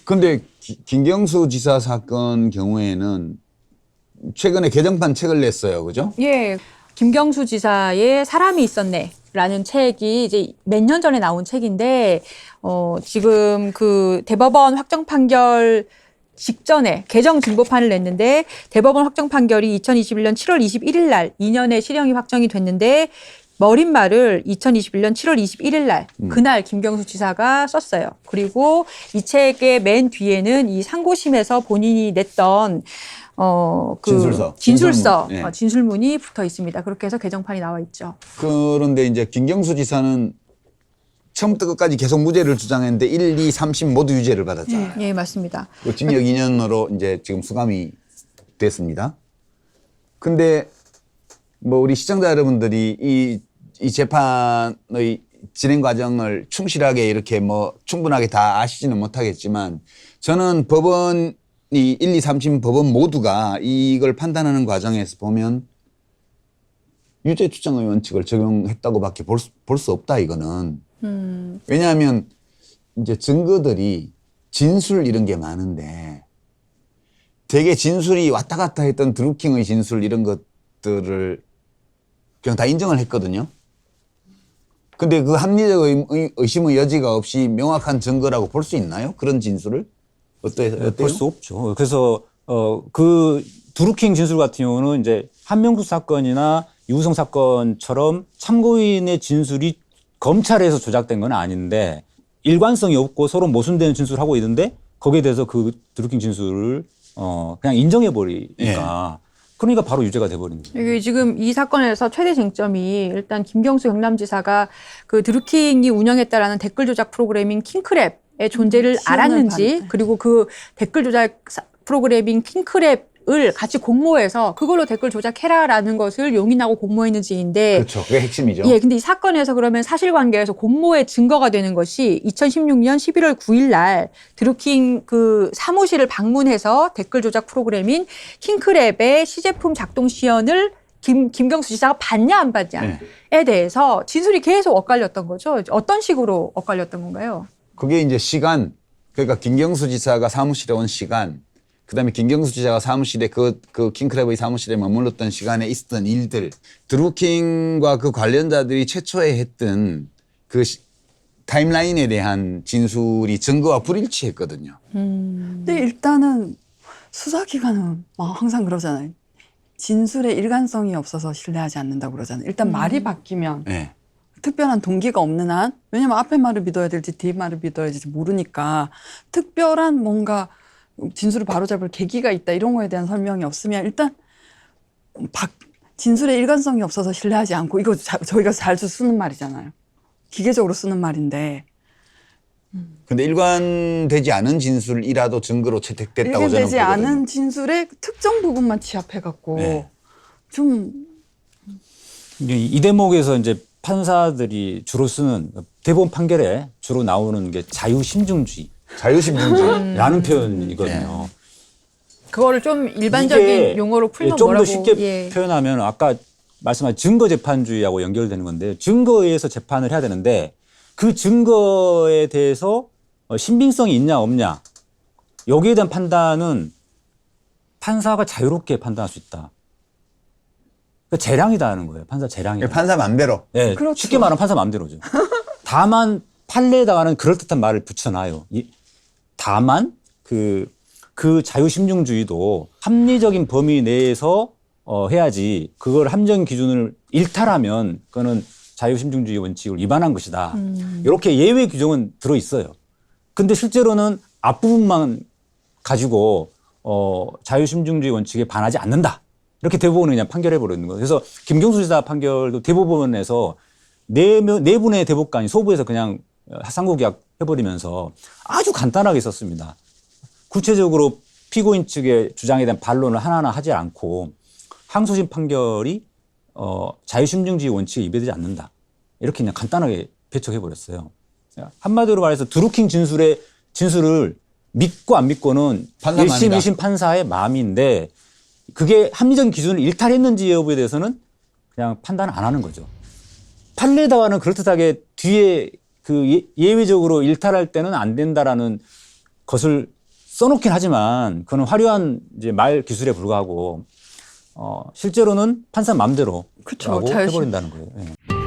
근데 김경수 지사 사건 경우에는 최근에 개정판 책을 냈어요. 그죠? 예. 김경수 지사의 사람이 있었네라는 책이 이제 몇 년 전에 나온 책인데, 지금 그 대법원 확정 판결 직전에 개정 증거판을 냈는데, 대법원 확정 판결이 2021년 7월 21일 날 2년의 실형이 확정이 됐는데, 머릿말을 2021년 7월 21일 날 그날 김경수 지사가 썼어요. 그리고 이 책의 맨 뒤에는 이 상고심에서 본인이 냈던 진술서, 네. 진술문이 붙어 있습니다. 그렇게 해서 개정판이 나와 있죠. 그런데 이제 김경수 지사는 처음부터 끝까지 계속 무죄를 주장했는데 1, 2, 3심 모두 유죄를 받았잖아요. 예, 맞습니다. 징역 2년으로 이제 지금 수감이 됐습니다. 근데 뭐 우리 시청자 여러분들이 이 재판의 진행 과정을 충실하게 이렇게 뭐 충분하게 다 아시지는 못하겠지만 저는 법원이 1, 2, 3심 법원 모두가 이걸 판단하는 과정에서 보면 유죄 추정의 원칙을 적용했다고밖에 볼 수 없다 이거는. 왜냐하면 이제 증거들이 진술 이런 게 많은데 되게 진술이 왔다 갔다 했던 드루킹의 진술 이런 것들을 그냥 다 인정을 했거든요. 근데 그 합리적 의심의 여지가 없이 명확한 증거라고 볼 수 있나요? 그런 진술을? 어때요? 볼 수 없죠. 그래서 그 드루킹 진술 같은 경우는 이제 한명숙 사건이나 유우성 사건처럼 참고인의 진술이 검찰에서 조작된 건 아닌데 일관성이 없고 서로 모순되는 진술을 하고 있는데 거기에 대해서 그 드루킹 진술을 그냥 인정해 버리니까 그러니까 바로 유죄가 돼 버린 거예요. 이게 지금 이 사건에서 최대 쟁점이 일단 김경수 경남지사가 그 드루킹이 운영했다라는 댓글 조작 프로그래밍 킹크랩의 존재를 알았는지, 그리고 그 댓글 조작 프로그래밍 킹크랩을 같이 공모해서 그걸로 댓글 조작해라라는 것을 용인하고 공모했는지인데. 그렇죠. 그게 핵심이죠. 예, 근데 이 사건에서 그러면 사실관계에서 공모의 증거가 되는 것이 2016년 11월 9일 날 드루킹 그 사무실을 방문해서 댓글 조작 프로그램인 킹크랩의 시제품 작동 시연을 김경수 지사가 받냐 안 받냐에 대해서 진술이 계속 엇갈렸던 거죠. 어떤 식으로 엇갈렸던 건가요? 그게 이제 시간, 그러니까 김경수 지사가 사무실에 온 시간, 그다음에 김경수 지사가 사무실에 그 킹크랩의 사무실에 머물렀던 시간에 있었던 일들, 드루킹과 그 관련자들이 최초에 했던 그 타임라인에 대한 진술이 증거와 불일치했거든요. 근데 일단은 수사기관은 항상 그러잖아요. 진술에 일관성이 없어서 신뢰하지 않는다고 그러잖아요. 일단 말이 바뀌면 네. 특별한 동기가 없는 한, 왜냐면 앞에 말을 믿어야 될지 뒤에 말을 믿어야 될지 모르니까 특별한 뭔가 진술을 바로잡을 계기가 있다 이런 거에 대한 설명이 없으면 일단 진술에 일관성이 없어서 신뢰하지 않고, 이거 저희가 자주 쓰는 말이잖아요. 기계적으로 쓰는 말인데. 근데 일관되지 않은 진술이라도 증거로 채택됐다고 저는 일관되지 보거든요. 않은 진술의 특정 부분만 취합해갖고 네. 좀 이 대목에서 이제 판사들이 주로 쓰는 대법원 판결에 주로 나오는 게 자유심증주의. 자유심증주의. 표현이거든요. 그거를 좀 일반적인 용어로 풀면 좀 더 뭐라고? 쉽게 표현하면 아까 말씀하신 증거재판주의하고 연결되는 건데, 증거에 의해서 재판을 해야 되는데 그 증거에 대해서 신빙성이 있냐 없냐 여기에 대한 판단은 판사가 자유롭게 판단할 수 있다. 그러니까 재량이다 하는 거예요. 판사 재량이다. 판사 맘대로. 네, 그렇죠. 쉽게 말하면 판사 마음대로죠. 다만 판례에다가는 그럴듯한 말을 붙여놔요. 다만 그 자유심증주의도 합리적인 범위 내에서 해야지, 그걸 함정 기준을 일탈하면 그거는 자유심증주의 원칙을 위반한 것이다. 이렇게 예외 규정은 들어 있어요. 근데 실제로는 앞부분만 가지고 자유심증주의 원칙에 반하지 않는다. 이렇게 대법원은 그냥 판결해 버리는 거예요. 그래서 김경수 지사 판결도 대법원에서 네 분의 대법관이 소부해서 그냥 상고계약 해버리면서 아주 간단하게 썼습니다. 구체적으로 피고인 측의 주장에 대한 반론을 하나하나 하지 않고 항소심 판결이 자유심증주의 원칙에 위배되지 않는다. 이렇게 그냥 간단하게 배척해버렸어요. 한마디로 말해서 드루킹 진술을 믿고 안 믿고는 1심, 2심 판사의 마음인데, 그게 합리적인 기준을 일탈했는지 여부에 대해서는 그냥 판단 안 하는 거죠. 판례다와는 그럴듯하게 뒤에 그 예외적으로 일탈할 때는 안 된다라는 것을 써놓긴 하지만 그건 화려한 이제 말 기술에 불과하고 실제로는 판사 마음대로 그쵸, 라고 자유심- 해버린다는 거예요. 예.